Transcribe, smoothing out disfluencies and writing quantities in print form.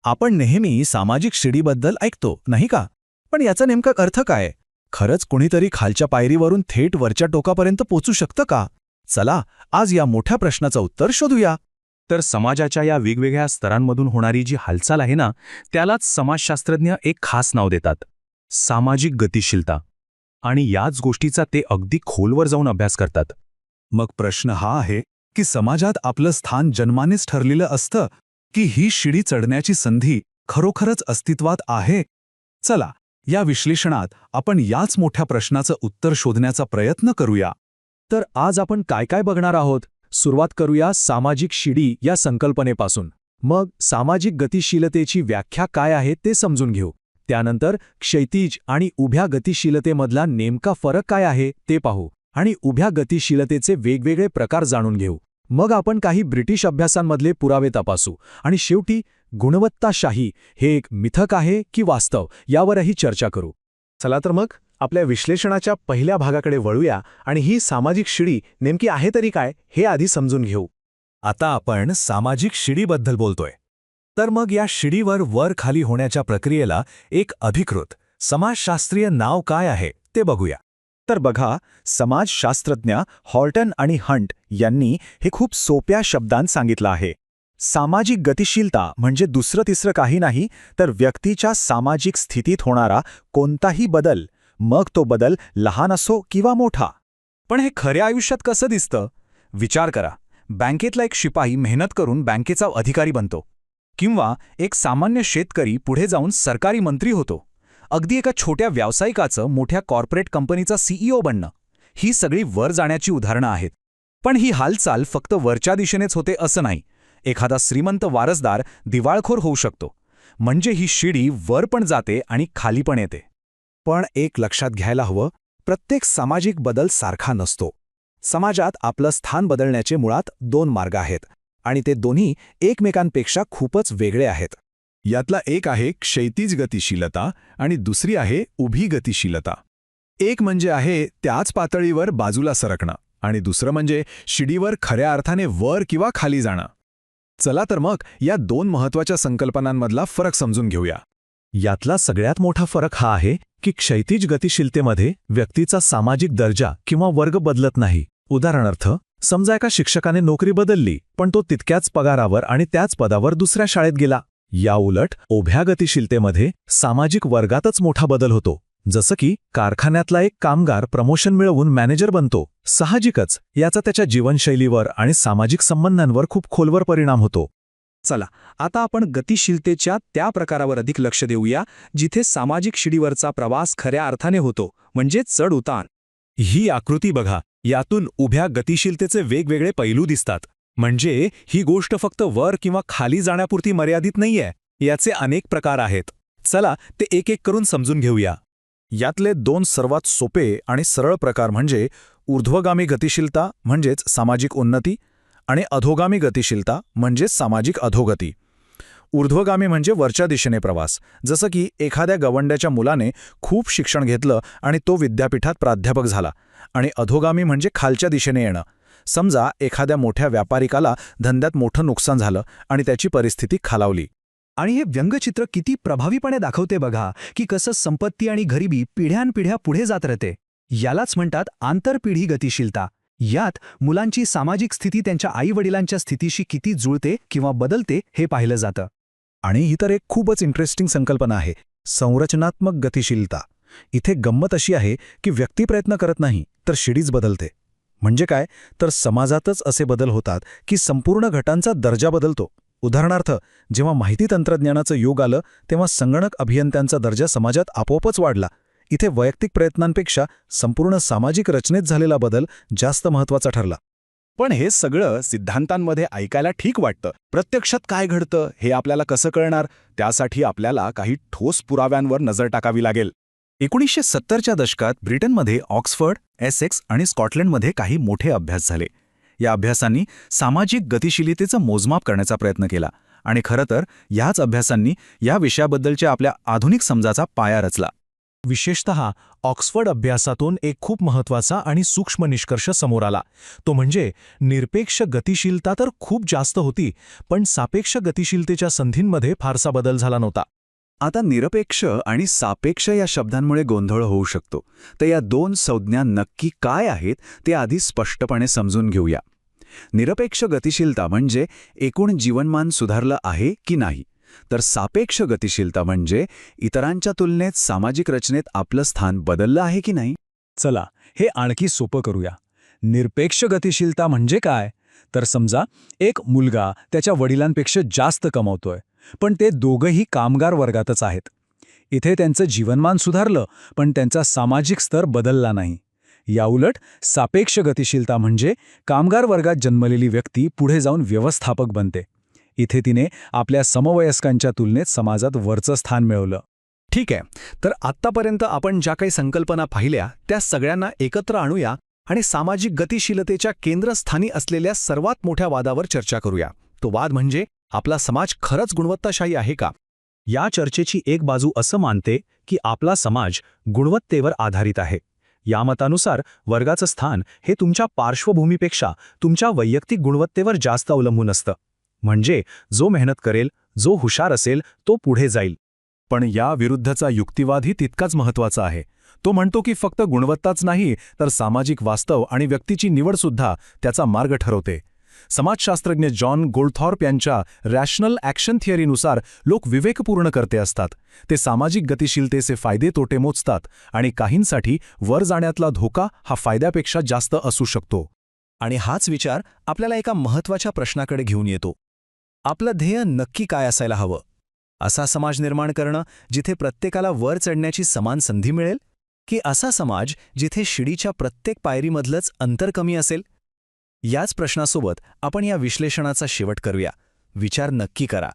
आपण नेहमी सामाजिक शिडीबद्दल ऐकतो, नाही का? पण याचा नेमका अर्थ काय? खरंच कुणीतरी खालच्या पायरीवरून थेट वरच्या टोकापर्यंत पोचू शकतं का? चला, आज या मोठ्या प्रश्नाचं उत्तर शोधूया. तर समाजाच्या या वेगवेगळ्या स्तरांमधून होणारी जी हालचाल आहे ना, त्यालाच समाजशास्त्रज्ञ एक खास नाव देतात, सामाजिक गतिशीलता. आणि याच गोष्टीचा ते अगदी खोलवर जाऊन अभ्यास करतात. मग प्रश्न हा आहे की समाजात आपलं स्थान जन्मानेच ठरलेलं असतं की ही शिडी चढण्याची संधी खरोखरच अस्तित्वात आहे? चला, या विश्लेषणात आपण याच मोठ्या प्रश्नाचं उत्तर शोधण्याचा प्रयत्न करूया. तर आज आपण काय काय बघणार आहोत? सुरुवात करूया सामाजिक शिडी या संकल्पनेपासून. मग सामाजिक गतिशीलतेची व्याख्या काय आहे ते समजून घेऊ. त्यानंतर क्षैतिज आणि उभ्या गतिशीलतेमधला नेमका फरक काय आहे ते पाहू आणि उभ्या गतिशीलतेचे वेगवेगळे प्रकार जाणून घेऊ. मग आपण काही ब्रिटिश अभ्यासांमधले पुरावे तपासू आणि शेवटी गुणवत्ताशाही हे एक मिथक आहे की वास्तव यावरही चर्चा करू. चला तर मग आपल्या विश्लेषणाच्या पहिल्या भागाकडे वळूया आणि ही सामाजिक शिडी नेमकी आहे तरी काय हे आधी समजून घेऊ. आता आपण सामाजिक शिडीबद्दल बोलतोय. तर मग या शिडीवर वर खाली होण्याच्या प्रक्रियेला एक अधिकृत समाजशास्त्रीय नाव काय आहे ते बघूया. तर बघा, समाजशास्त्रज्ञ हॉर्टन आणि हंट यांनी हे खूप सोप्या शब्दांत सांगितलं आहे. सामाजिक गतिशीलता म्हणजे दुसरं तिसरं काही नाही तर व्यक्तीच्या सामाजिक स्थितीत होणारा कोणताही बदल, मग तो बदल लहान असो किंवा मोठा. पण हे खऱ्या आयुष्यात कसं दिसतं? विचार करा, बँकेतला एक शिपाई मेहनत करून बँकेचा अधिकारी बनतो, किंवा एक सामान्य शेतकरी पुढे जाऊन सरकारी मंत्री होतो, अगदी एका छोट्या व्यावसायिकाचं मोठ्या कॉर्पोरेट कंपनीचा सीईओ बनणं. ही सगळी वर जाण्याची उदाहरणं आहेत. पण ही हालचाल फक्त वरच्या दिशेनेच होते असं नाही. एखादा श्रीमंत वारसदार दिवाळखोर होऊ शकतो. म्हणजे ही शिडी वर पण जाते आणि खाली पण येते. पण एक लक्षात घ्यायला हवं, प्रत्येक सामाजिक बदल सारखा नसतो. समाजात आपलं स्थान बदलण्याचे मुळात दोन मार्ग आहेत आणि ते दोन्ही एकमेकांपेक्षा खूपच वेगळे आहेत. यातला एक आहे क्षैतिज गतिशीलता आणि दुसरी आहे उभी गतिशीलता. एक म्हणजे आहे त्याच पातळीवर बाजूला सरकणं आणि दुसरं म्हणजे शिडीवर खऱ्या अर्थाने वर किंवा खाली जाणं. चला तर मग या दोन महत्त्वाच्या संकल्पनांमधला फरक समजून घेऊया. यातला सगळ्यात मोठा फरक हा आहे की क्षैतिज गतिशीलतेमध्ये व्यक्तीचा सामाजिक दर्जा किंवा वर्ग बदलत नाही. उदाहरणार्थ, समजा एका शिक्षकाने नोकरी बदलली पण तो तितक्याच पगारावर आणि त्याच पदावर दुसऱ्या शाळेत गेला. याउलट उभ्या गतिशीलतेमध्ये सामाजिक वर्गातच मोठा बदल होतो. जसं की कारखान्यातला एक कामगार प्रमोशन मिळवून मॅनेजर बनतो. साहजिकच याचा त्याच्या जीवनशैलीवर आणि सामाजिक संबंधांवर खूप खोलवर परिणाम होतो. चला, आता आपण गतिशीलतेच्या त्या प्रकारावर अधिक लक्ष देऊया जिथे सामाजिक शिडीवरचा प्रवास खऱ्या अर्थाने होतो, म्हणजे चढ उतार. ही आकृती बघा, यातून उभ्या गतिशीलतेचे वेगवेगळे पैलू दिसतात. म्हणजे ही गोष्ट फक्त वर किंवा खाली जाण्यापुरती मर्यादित नाहीये, याचे अनेक प्रकार आहेत. चला ते एक एक करून समजून घेऊया. यातले दोन सर्वात सोपे आणि सरळ प्रकार म्हणजे ऊर्ध्वगामी गतिशीलता म्हणजेच सामाजिक उन्नती आणि अधोगामी गतिशीलता म्हणजेच सामाजिक अधोगती. ऊर्ध्वगामी म्हणजे वरच्या दिशेने प्रवास, जसं की एखाद्या गवंड्याच्या मुलाने खूप शिक्षण घेतलं आणि तो विद्यापीठात प्राध्यापक झाला. आणि अधोगामी म्हणजे खालच्या दिशेने येणं. समजा एखाद्या मोठ्या व्यापारिकाला धंद्यात मोठं नुकसान झालं आणि त्याची परिस्थिती खालावली. आणि हे व्यंगचित्र किती प्रभावीपणे दाखवते बघा की कसं संपत्ती आणि गरिबी पिढ्यानपिढ्या पुढे जात राहते. यालाच म्हणतात आंतरपिढी गतिशीलता. यात मुलांची सामाजिक स्थिती त्यांच्या आईवडिलांच्या स्थितीशी किती जुळते किंवा बदलते हे पाहिलं जातं. आणि ही तर एक खूपच इंटरेस्टिंग संकल्पना आहे, संरचनात्मक गतिशीलता. इथे गंमत अशी आहे की व्यक्ती प्रयत्न करत नाही तर शिडीच बदलते. म्हणजे काय, तर समाजातच असे बदल होतात की संपूर्ण गटांचा दर्जा बदलतो. उदाहरणार्थ, जेव्हा माहिती तंत्रज्ञानाचं युग आलं तेव्हा संगणक अभियंत्यांचा दर्जा समाजात आपोआपच वाढला. इथे वैयक्तिक प्रयत्नांपेक्षा संपूर्ण सामाजिक रचनेत झालेला बदल जास्त महत्त्वाचा ठरला. पण हे सगळं सिद्धांतांमध्ये ऐकायला ठीक वाटतं. प्रत्यक्षात काय घडतं हे आपल्याला कसं कळणार? त्यासाठी आपल्याला काही ठोस पुराव्यांवर नजर टाकावी लागेल. 1970च्या दशकात ब्रिटनमध्ये ऑक्सफर्ड, एसेक्स आणि स्कॉटलंडमध्ये काही मोठे अभ्यास झाले. या अभ्यासांनी सामाजिक गतिशीलतेचं मोजमाप करण्याचा प्रयत्न केला आणि खरं तर याच अभ्यासांनी या विषयाबद्दलच्या आपल्या आधुनिक समजाचा पाया रचला. विशेषतः ऑक्सफर्ड अभ्यासातून एक खूप महत्त्वाचा आणि सूक्ष्म निष्कर्ष समोर आला. तो म्हणजे निरपेक्ष गतिशीलता तर खूप जास्त होती, पण सापेक्ष गतिशीलतेच्या संधींमध्ये फारसा बदल झाला नव्हता. आता निरपेक्ष आणि सापेक्ष या शब्दांमुळे गोंधळ होऊ शकतो. तर या दोन संज्ञा नक्की काय आहेत ते आधी स्पष्टपणे समजून घेऊया. निरपेक्ष गतिशीलता म्हणजे एकूण जीवनमान सुधारलं आहे की नाही, तर सापेक्ष गतिशीलता म्हणजे इतरांच्या तुलनेत सामाजिक रचनेत आपलं स्थान बदललं आहे की नाही. चला हे आणखी सोपं करूया. निरपेक्ष गतिशीलता म्हणजे काय? तर समजा एक मुलगा त्याच्या वडिलांपेक्षा जास्त कमावतोय, पण ते दोघंही कामगार वर्गातच आहेत. इथे त्यांचं जीवनमान सुधारलं, पण त्यांचा सामाजिक स्तर बदलला नाही. याउलट सापेक्ष गतिशीलता म्हणजे कामगार वर्गात जन्मलेली व्यक्ती पुढे जाऊन व्यवस्थापक बनते. इथे तिने आपल्या समवयस्कांच्या तुलनेत समाजात वरचं स्थान मिळवलं. ठीक आहे, तर आत्तापर्यंत आपण ज्या काही संकल्पना पाहिल्या त्या सगळ्यांना एकत्र आणूया आणि सामाजिक गतिशीलतेच्या केंद्रस्थानी असलेल्या सर्वात मोठ्या वादावर चर्चा करूया. तो वाद म्हणजे आपला समाज खरंच गुणवत्ताशाही आहे का? या चर्चेची एक बाजू असं मानते की आपला समाज गुणवत्तेवर आधारित आहे. या मतानुसार वर्गाचं स्थान हे तुमच्या पार्श्वभूमीपेक्षा तुमच्या वैयक्तिक गुणवत्तेवर जास्त अवलंबून असतं. म्हणजे जो मेहनत करेल, जो हुशार असेल, तो पुढे जाईल. पण या विरुद्धचा युक्तिवादही तितकाच महत्त्वाचा आहे. तो म्हणतो की फक्त गुणवत्ताच नाही, तर सामाजिक वास्तव आणि व्यक्तीची निवडसुद्धा त्याचा मार्ग ठरवते. समाजशास्त्रज्ञ जॉन गोल्डथॉर्प यांच्या रॅशनल ॲक्शन थिअरीनुसार लोक विवेकपूर्ण करते असतात. ते सामाजिक गतिशीलतेचे फायदे तोटे मोजतात आणि काहींसाठी वर जाण्यातला धोका हा फायद्यापेक्षा जास्त असू शकतो. आणि हाच विचार आपल्याला एका महत्त्वाच्या प्रश्नाकडे घेऊन येतो. आपलं ध्येय नक्की काय असायला हवं? असा समाज निर्माण करणं जिथे प्रत्येकाला वर चढण्याची समान संधी मिळेल, की असा समाज जिथे शिडीच्या प्रत्येक पायरीमधलंच अंतर कमी असेल? याच प्रश्नासोबत आपण या विश्लेषणाचा शेवट करूया. विचार नक्की करा.